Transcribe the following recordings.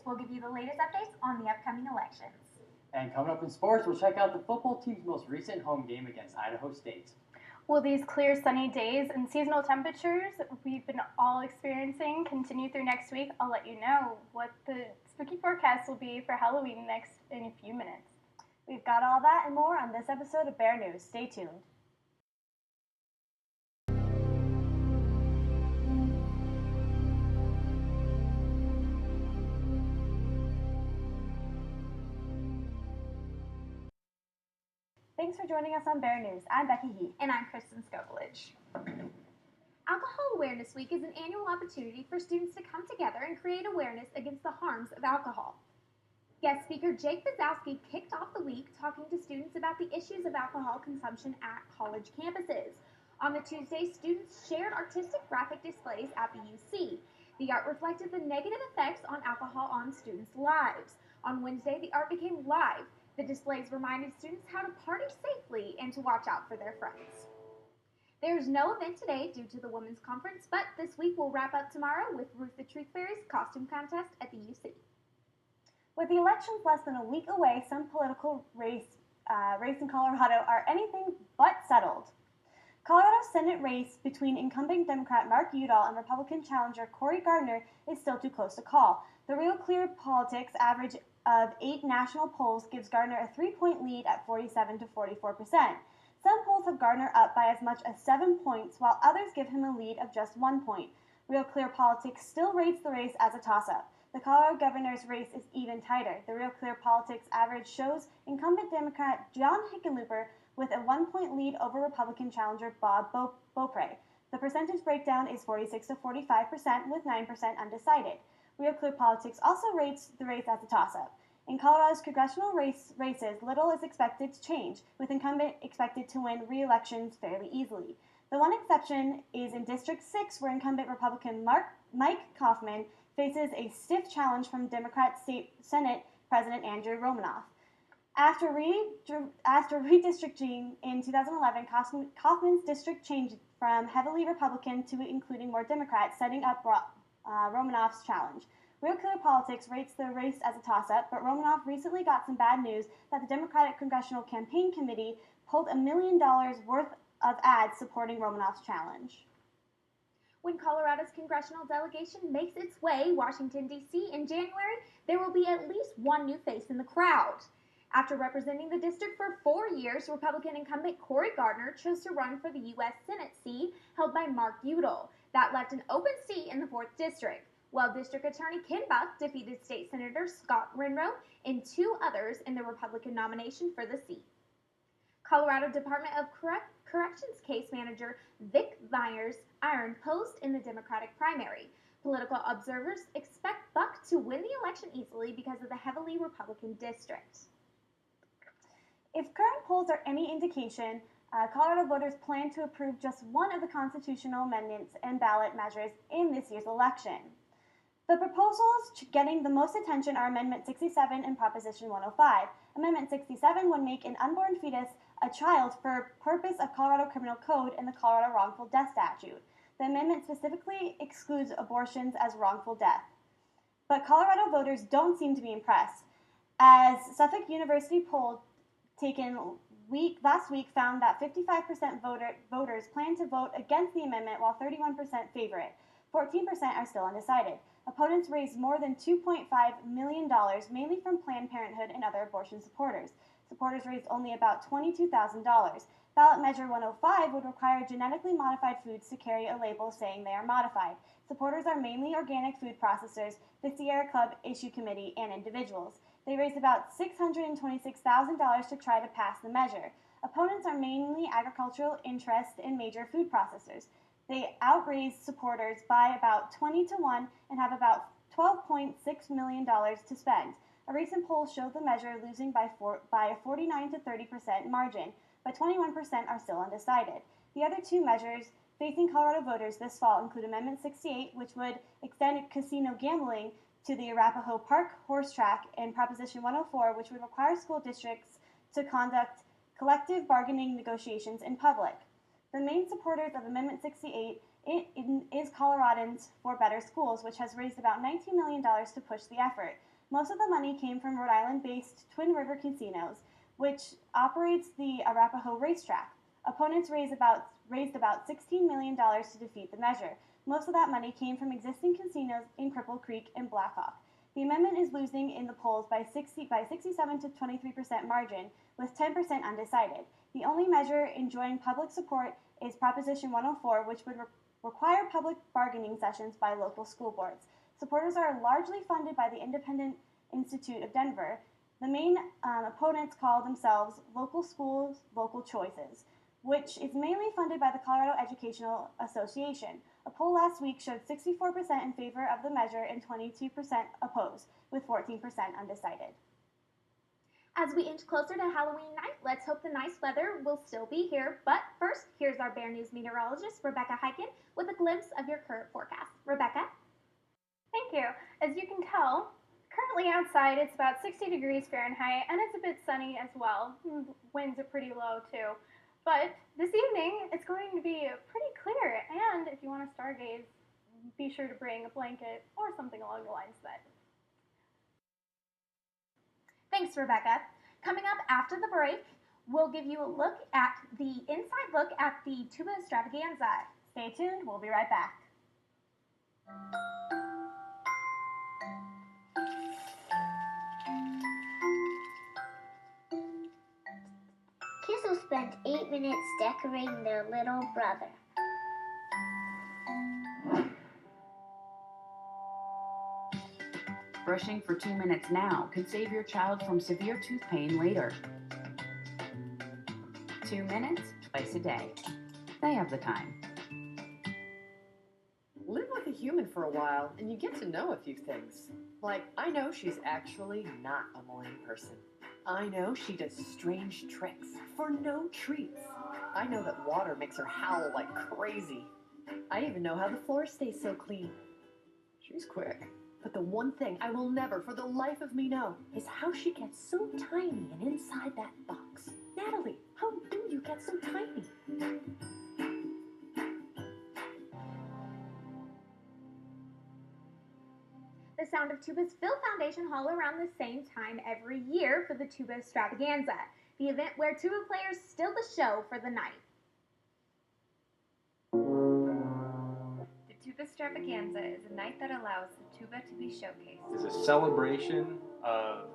we'll give you the latest updates on the upcoming elections. And coming up in sports, we'll check out the football team's most recent home game against Idaho State. Will these clear sunny days and seasonal temperatures we've been all experiencing continue through next week? I'll let you know what the spooky forecast will be for Halloween next in a few minutes. We've got all that and more on this episode of Bear News. Stay tuned. Thanks for joining us on Bear News. I'm Becky Heath. And I'm Kristen Skokolich. Alcohol Awareness Week is an annual opportunity for students to come together and create awareness against the harms of alcohol. Guest speaker Jake Bazowski kicked off the week talking to students about the issues of alcohol consumption at college campuses. On the Tuesday, students shared artistic graphic displays at the UC. The art reflected the negative effects on alcohol on students' lives. On Wednesday, the art became live. The displays reminded students how to party safely and to watch out for their friends. There's no event today due to the Women's Conference, but this week will wrap up tomorrow with Ruth the Truth Fairy's costume contest at the UC. With the elections less than a week away, some political race in Colorado are anything but settled. Colorado's Senate race between incumbent Democrat Mark Udall and Republican challenger Cory Gardner is still too close to call. The Real Clear Politics average of 8 national polls gives Gardner a 3-point lead at 47 to 44%. Some polls have Gardner up by as much as 7 points, while others give him a lead of just 1 point. Real Clear Politics still rates the race as a toss-up. The Colorado governor's race is even tighter. The Real Clear Politics average shows incumbent Democrat John Hickenlooper with a 1-point lead over Republican challenger Bob Beaupre. The percentage breakdown is 46 to 45%, with 9% undecided. Real Clear Politics also rates the race as a toss-up. In Colorado's congressional races, little is expected to change, with incumbent expected to win re-elections fairly easily. The one exception is in District 6, where incumbent Republican Mike Kaufman faces a stiff challenge from Democrat State Senate President Andrew Romanoff. After redistricting in 2011, Kaufman's district changed from heavily Republican to including more Democrats, setting up Romanoff's challenge. Real Clear Politics rates the race as a toss-up, but Romanoff recently got some bad news that the Democratic Congressional Campaign Committee pulled $1 million worth of ads supporting Romanoff's challenge. When Colorado's congressional delegation makes its way to Washington, D.C. in January, there will be at least one new face in the crowd. After representing the district for 4 years, Republican incumbent Cory Gardner chose to run for the U.S. Senate seat held by Mark Udall. That left an open seat in the 4th District, while District Attorney Ken Buck defeated State Senator Scott Renroe and 2 others in the Republican nomination for the seat. Colorado Department of Corrections case manager Vic Myers Iron posed in the Democratic primary. Political observers expect Buck to win the election easily because of the heavily Republican district. If current polls are any indication, Colorado voters plan to approve just one of the constitutional amendments and ballot measures in this year's election. The proposals getting the most attention are Amendment 67 and Proposition 105. Amendment 67 would make an unborn fetus a child for purpose of Colorado Criminal Code and the Colorado Wrongful Death Statute. The amendment specifically excludes abortions as wrongful death. But Colorado voters don't seem to be impressed, as Suffolk University poll taken last week found that 55% voters plan to vote against the amendment, while 31% favor it. 14% are still undecided. Opponents raised more than $2.5 million, mainly from Planned Parenthood and other abortion supporters. Supporters raised only about $22,000. Ballot Measure 105 would require genetically modified foods to carry a label saying they are modified. Supporters are mainly organic food processors, the Sierra Club Issue Committee, and individuals. They raised about $626,000 to try to pass the measure. Opponents are mainly agricultural interests in major food processors. They outraised supporters by about 20 to 1 and have about $12.6 million to spend. A recent poll showed the measure losing by a 49 to 30% margin, but 21% are still undecided. The other 2 measures facing Colorado voters this fall include Amendment 68, which would extend casino gambling to the Arapahoe Park horse track, and Proposition 104, which would require school districts to conduct collective bargaining negotiations in public. The main supporters of Amendment 68 is Coloradans for Better Schools, which has raised about $19 million to push the effort. Most of the money came from Rhode Island-based Twin River Casinos, which operates the Arapahoe Racetrack. Opponents raised about $16 million to defeat the measure. Most of that money came from existing casinos in Cripple Creek and Blackhawk. The amendment is losing in the polls by 67 to 23% margin, with 10% undecided. The only measure enjoying public support is Proposition 104, which would require public bargaining sessions by local school boards. Supporters are largely funded by the Independent Institute of Denver. The main opponents call themselves Local Schools, Local Choices, which is mainly funded by the Colorado Educational Association. A poll last week showed 64% in favor of the measure and 22% opposed, with 14% undecided. As we inch closer to Halloween night, let's hope the nice weather will still be here. But first, here's our Bear News meteorologist, Rebecca Heiken, with a glimpse of your current forecast. Rebecca? Thank you. As you can tell, currently outside it's about 60 degrees Fahrenheit and it's a bit sunny as well. Winds are pretty low too. But this evening it's going to be pretty clear, and if you want to stargaze, be sure to bring a blanket or something along the lines of that. Thanks, Rebecca. Coming up after the break, we'll give you a look at the inside look at the Tuba Extravaganza. Stay tuned, we'll be right back. Kissel spent 8 minutes decorating their little brother. Brushing for 2 minutes now can save your child from severe tooth pain later. 2 minutes, twice a day. They have the time. Live like a human for a while, and you get to know a few things. Like, I know she's actually not a malign person. I know she does strange tricks for no treats. I know that water makes her howl like crazy. I even know how the floor stays so clean. She's quick. But the one thing I will never, for the life of me, know is how she gets so tiny and inside that box. Natalie, how do you get so tiny? The Sound of Tuba's Phil Foundation Hall around the same time every year for the Tuba Extravaganza, the event where tuba players steal the show for the night. The Tuba Extravaganza is a night that allows the tuba to be showcased. It's a celebration of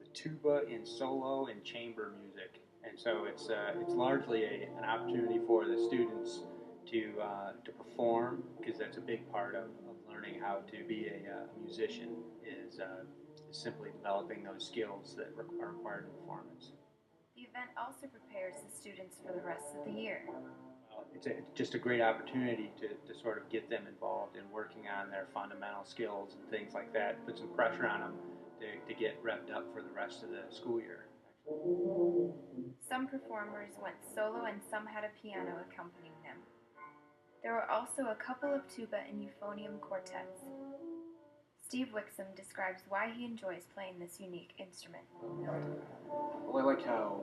the tuba in solo and chamber music, and so it's largely an opportunity for the students to perform, because that's a big part of learning how to be a musician is simply developing those skills that are required in performance. The event also prepares the students for the rest of the year. It's just a great opportunity to sort of get them involved in working on their fundamental skills and things like that, put some pressure on them to get revved up for the rest of the school year. Some performers went solo and some had a piano accompanying them. There were also a couple of tuba and euphonium quartets. Steve Wixom describes why he enjoys playing this unique instrument. Well, I like how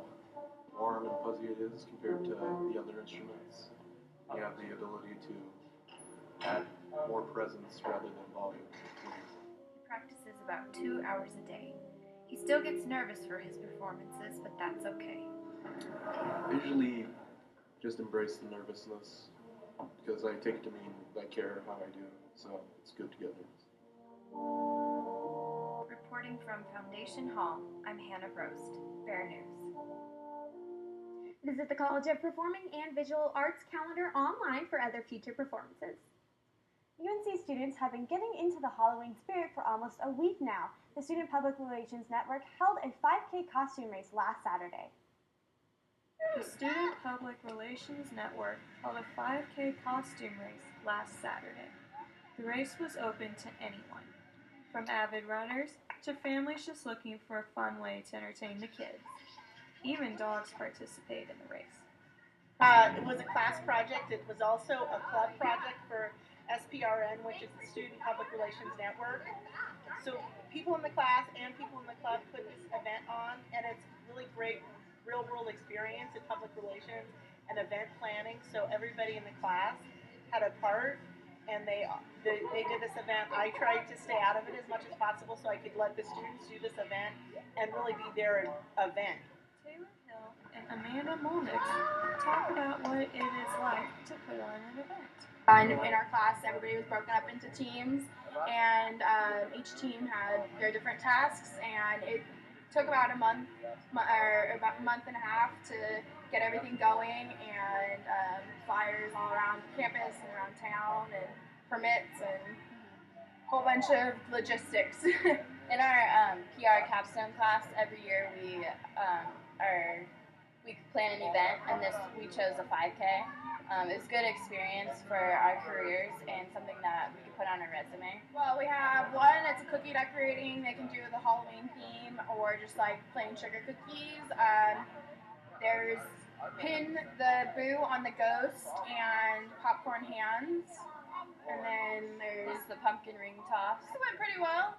warm and fuzzy it is compared to the other instruments. You have the ability to add more presence rather than volume. He practices about 2 hours a day. He still gets nervous for his performances, but that's okay. I usually just embrace the nervousness because I take it to mean I care how I do, so it's good to get nervous. Reporting from Foundation Hall, I'm Hannah Roast, Bear News. Visit the College of Performing and Visual Arts calendar online for other future performances. UNC students have been getting into the Halloween spirit for almost a week now. The Student Public Relations Network held a 5K costume race last Saturday. The Student Public Relations Network held a 5K costume race last Saturday. The race was open to anyone, from avid runners to families just looking for a fun way to entertain the kids. Even dogs participate in the race. It was a class project. It was also a club project for SPRN, which is the Student Public Relations Network. So people in the class and people in the club put this event on, and it's really great real-world experience in public relations and event planning. So everybody in the class had a part, and they did this event. I tried to stay out of it as much as possible so I could let the students do this event and really be their event. Taylor Hill and Amanda Molnick talk about what it is like to put on an event. In our class, everybody was broken up into teams, and each team had their different tasks, and it took about a month and a half to get everything going, and flyers all around campus and around town, and permits, and a whole bunch of logistics. In our PR capstone class, every year we plan an event, and we chose a 5K. It was a good experience for our careers and something that we could put on our resume. Well, we have one that's a cookie decorating. They can do the Halloween theme or just like plain sugar cookies. There's pin the boo on the ghost and popcorn hands. And then there's the pumpkin ring toss. It went pretty well.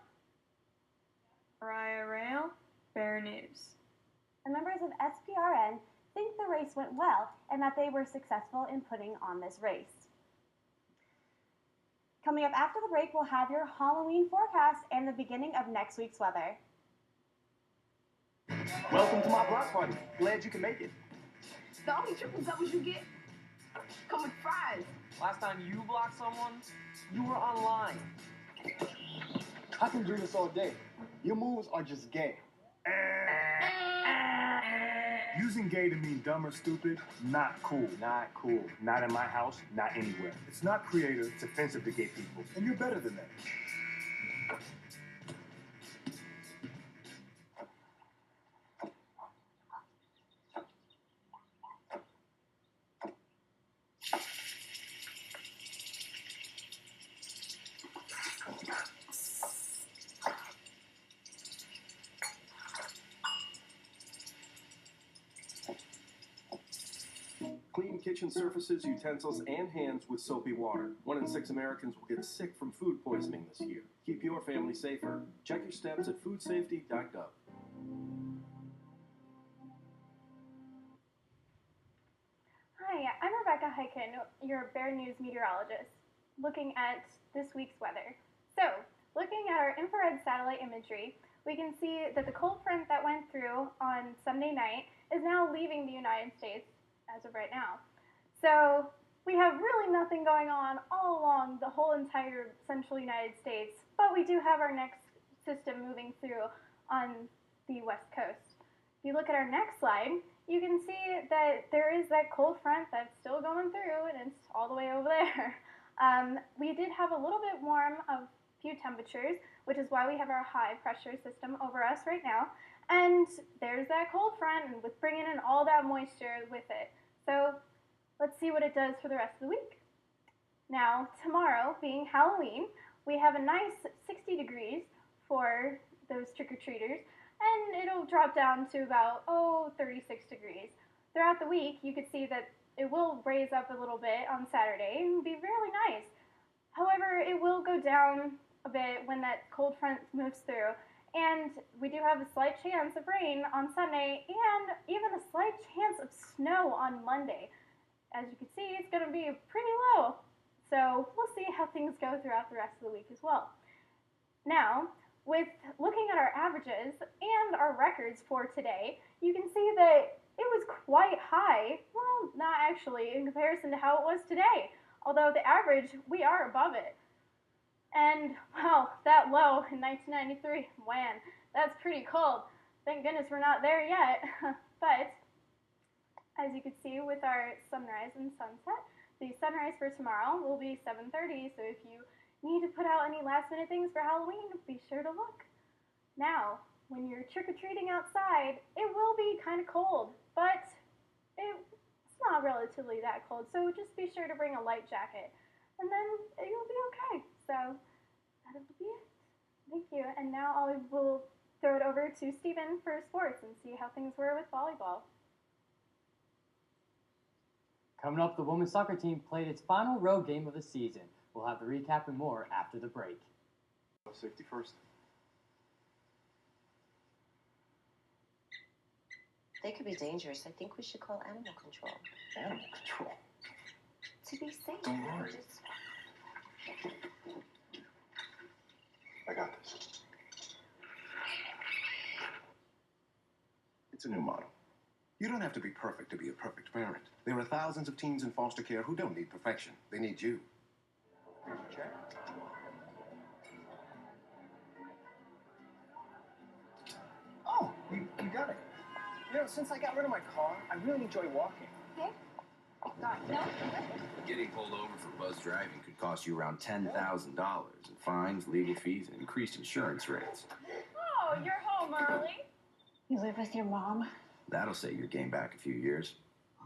Mariah Rail, Bear News. The members of SPRN think the race went well and that they were successful in putting on this race. Coming up after the break, we'll have your Halloween forecast and the beginning of next week's weather. Welcome to my block party. Glad you can make it. The only triple doubles you get come with fries. Last time you blocked someone, you were online. I can do this all day. Your moves are just gay. Using gay to mean dumb or stupid, not cool. Not cool. Not in my house, not anywhere. It's not creative, it's offensive to gay people. And you're better than that. Clean kitchen surfaces, utensils, and hands with soapy water. 1 in 6 Americans will get sick from food poisoning this year. Keep your family safer. Check your steps at foodsafety.gov. Hi, I'm Rebecca Hyken, your Bear News meteorologist, looking at this week's weather. So, looking at our infrared satellite imagery, we can see that the cold front that went through on Sunday night is now leaving the United States as of right now. So we have really nothing going on all along the whole entire central United States, but we do have our next system moving through on the west coast. If you look at our next slide, you can see that there is that cold front that's still going through, and it's all the way over there. We did have a little bit warm of few temperatures, which is why we have our high pressure system over us right now. And there's that cold front, and with bringing in all that moisture with it. So let's see what it does for the rest of the week. Now, tomorrow, being Halloween, we have a nice 60 degrees for those trick-or-treaters, and it'll drop down to about, 36 degrees. Throughout the week, you could see that it will raise up a little bit on Saturday and be really nice. However, it will go down a bit when that cold front moves through. And we do have a slight chance of rain on Sunday and even a slight chance of snow on Monday. As you can see, it's going to be pretty low. So we'll see how things go throughout the rest of the week as well. Now, with looking at our averages and our records for today, you can see that it was quite high. Well, not actually in comparison to how it was today. Although the average, we are above it. And, wow, that low in 1993, man, that's pretty cold. Thank goodness we're not there yet. But, as you can see with our sunrise and sunset, the sunrise for tomorrow will be 7:30, so if you need to put out any last-minute things for Halloween, be sure to look. Now, when you're trick-or-treating outside, it will be kind of cold, but it's not relatively that cold, so just be sure to bring a light jacket, and then you'll be okay. So that'll be it. Thank you. And now I will throw it over to Stephen for sports and see how things were with volleyball. Coming up, the women's soccer team played its final road game of the season. We'll have the recap and more after the break. Safety first. They could be dangerous. I think we should call animal control. Animal control? To be safe. Don't worry. I got this. It's a new model. You don't have to be perfect to be a perfect parent. There are thousands of teens in foster care who don't need perfection. They need you. Here's your check. Oh, you got it. You know, since I got rid of my car, I really enjoy walking. Okay. Got it. No? Getting pulled over for buzz driving could cost you around $10,000 in fines, legal fees, and increased insurance rates. Oh, you're home early. You live with your mom? That'll set your game back a few years.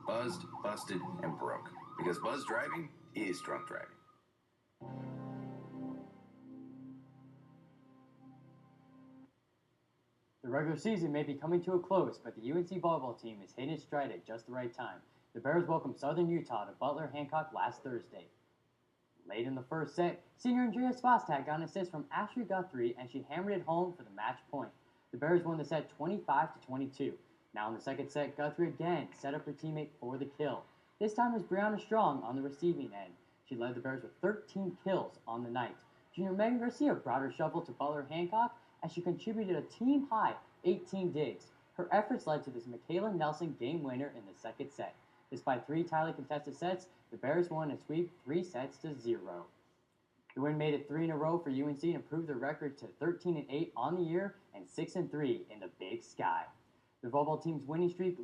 Buzzed, busted, and broke. Because buzz driving is drunk driving. The regular season may be coming to a close, but the UNC volleyball team is hitting its stride at just the right time. The Bears welcomed Southern Utah to Butler Hancock last Thursday. Late in the first set, senior Andrea Spastak got an assist from Ashley Guthrie, and she hammered it home for the match point. The Bears won the set 25-22. Now in the second set, Guthrie again set up her teammate for the kill. This time it was Brianna Strong on the receiving end. She led the Bears with 13 kills on the night. Junior Megan Garcia brought her shovel to Butler Hancock as she contributed a team-high 18 digs. Her efforts led to this Michaela Nelson game winner in the second set. Despite 3 tightly contested sets, the Bears won and sweep 3-0. The win made it 3 in a row for UNC and improved their record to 13-8 on the year and 6-3 in the Big Sky. The volleyball team's winning streak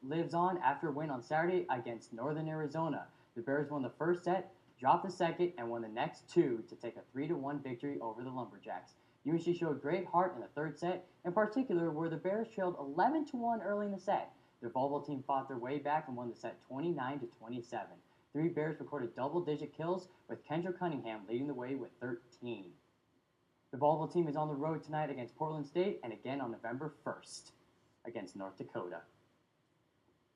lives on after a win on Saturday against Northern Arizona. The Bears won the first set, dropped the second, and won the next 2 to take a 3-1 victory over the Lumberjacks. UNC showed great heart in the third set, in particular where the Bears trailed 11-1 early in the set. The volleyball team fought their way back and won the set 29-27. 3 Bears recorded double-digit kills, with Kendra Cunningham leading the way with 13. The volleyball team is on the road tonight against Portland State and again on November 1st against North Dakota.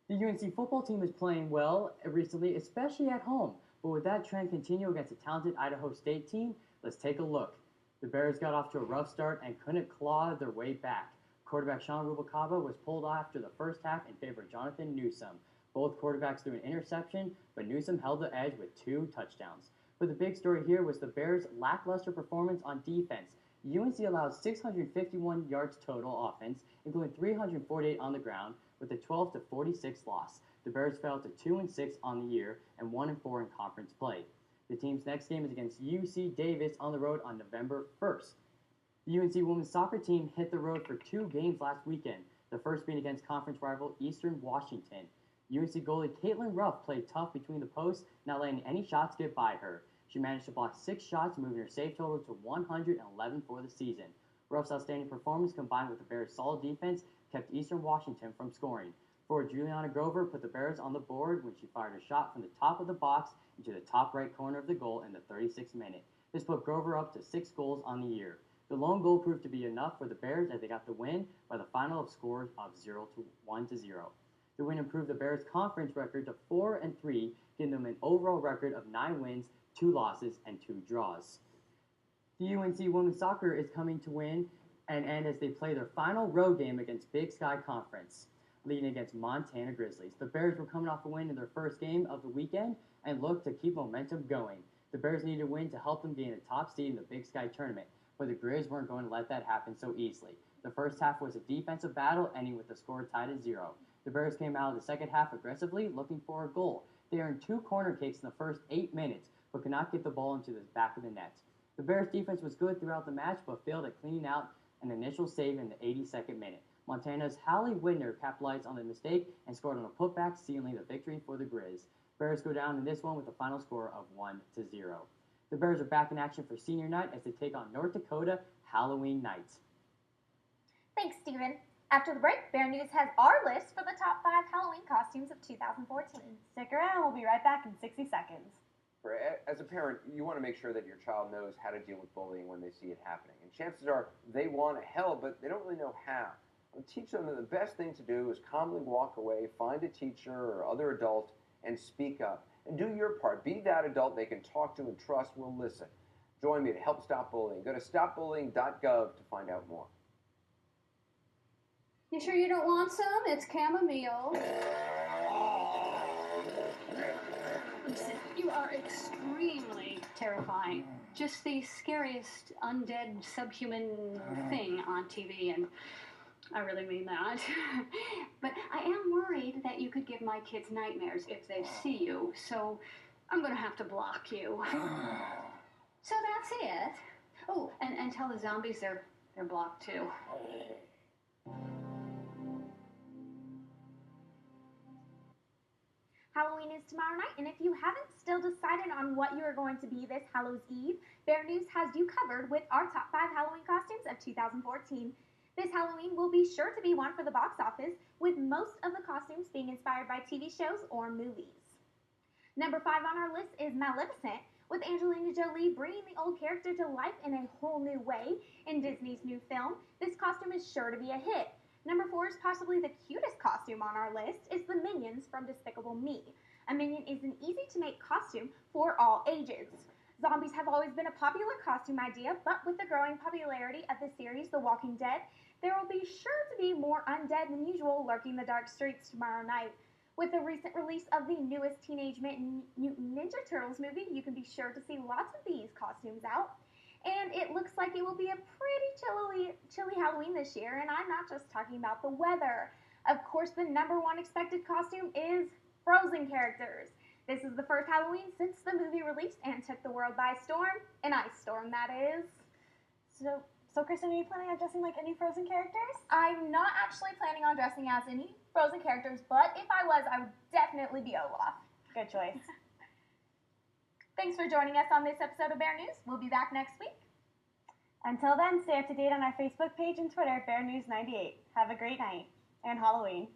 The UNC football team is playing well recently, especially at home. But would that trend continue against a talented Idaho State team? Let's take a look. The Bears got off to a rough start and couldn't claw their way back. Quarterback Sean Rubalcaba was pulled off after the first half in favor of Jonathan Newsom. Both quarterbacks threw an interception, but Newsom held the edge with 2 touchdowns. But the big story here was the Bears' lackluster performance on defense. UNC allowed 651 yards total offense, including 348 on the ground, with a 12-46 loss. The Bears fell to 2-6 on the year and 1-4 in conference play. The team's next game is against UC Davis on the road on November 1st. The UNC women's soccer team hit the road for 2 games last weekend, the first being against conference rival Eastern Washington. UNC goalie Caitlin Ruff played tough between the posts, not letting any shots get by her. She managed to block 6 shots, moving her save total to 111 for the season. Ruff's outstanding performance, combined with the Bears' solid defense, kept Eastern Washington from scoring. Forward Juliana Grover put the Bears on the board when she fired a shot from the top of the box into the top right corner of the goal in the 36th minute. This put Grover up to 6 goals on the year. The lone goal proved to be enough for the Bears as they got the win by the final of scores of 1-0. The win improved the Bears' conference record to 4-3, giving them an overall record of 9 wins, 2 losses, and 2 draws. The UNC women's soccer is coming to win and end as they play their final road game against Big Sky Conference, leading against Montana Grizzlies. The Bears were coming off a win in their first game of the weekend and looked to keep momentum going. The Bears needed a win to help them gain a top seed in the Big Sky tournament, but the Grizz weren't going to let that happen so easily. The first half was a defensive battle, ending with the score tied at 0. The Bears came out of the second half aggressively, looking for a goal. They earned 2 corner kicks in the first 8 minutes, but could not get the ball into the back of the net. The Bears' defense was good throughout the match, but failed at cleaning out an initial save in the 82nd minute. Montana's Hallie Widner capitalized on the mistake and scored on a putback, sealing the victory for the Grizz. Bears go down in this one with a final score of 1-0. The Bears are back in action for senior night as they take on North Dakota Halloween night. Thanks, Steven. After the break, Bear News has our list for the top 5 Halloween costumes of 2014. Stick around, we'll be right back in 60 seconds. As a parent, you want to make sure that your child knows how to deal with bullying when they see it happening. And chances are they want to help, but they don't really know how. Teach them that the best thing to do is calmly walk away, find a teacher or other adult, and speak up. And do your part. Be that adult they can talk to and trust will listen. Join me to help stop bullying. Go to stopbullying.gov to find out more. You sure you don't want some? It's chamomile. You are extremely terrifying. Just the scariest undead subhuman thing on TV, and I really mean that. But I am worried that you could give my kids nightmares if they see you, so I'm gonna have to block you. So that's it. Oh, and tell the zombies they're blocked too. Halloween is tomorrow night, and if you haven't still decided on what you are going to be this Hallows Eve, Bear News has you covered with our top 5 Halloween costumes of 2014. This Halloween will be sure to be one for the box office, with most of the costumes being inspired by TV shows or movies. Number 5 on our list is Maleficent, with Angelina Jolie bringing the old character to life in a whole new way in Disney's new film. This costume is sure to be a hit. Number 4 is possibly the cutest costume on our list. It's the Minions from Despicable Me. A Minion is an easy-to-make costume for all ages. Zombies have always been a popular costume idea, but with the growing popularity of the series The Walking Dead, there will be sure to be more undead than usual lurking the dark streets tomorrow night. With the recent release of the newest Teenage Mutant Ninja Turtles movie, you can be sure to see lots of these costumes out. And it looks like it will be a pretty chilly Halloween this year, and I'm not just talking about the weather. Of course, the number 1 expected costume is Frozen characters. This is the first Halloween since the movie released and took the world by storm. An ice storm, that is. So Kristen, are you planning on dressing like any Frozen characters? I'm not actually planning on dressing as any Frozen characters, but if I was, I would definitely be Olaf. Good choice. Thanks for joining us on this episode of Bear News. We'll be back next week. Until then, stay up to date on our Facebook page and Twitter, Bear News 98. Have a great night and Halloween.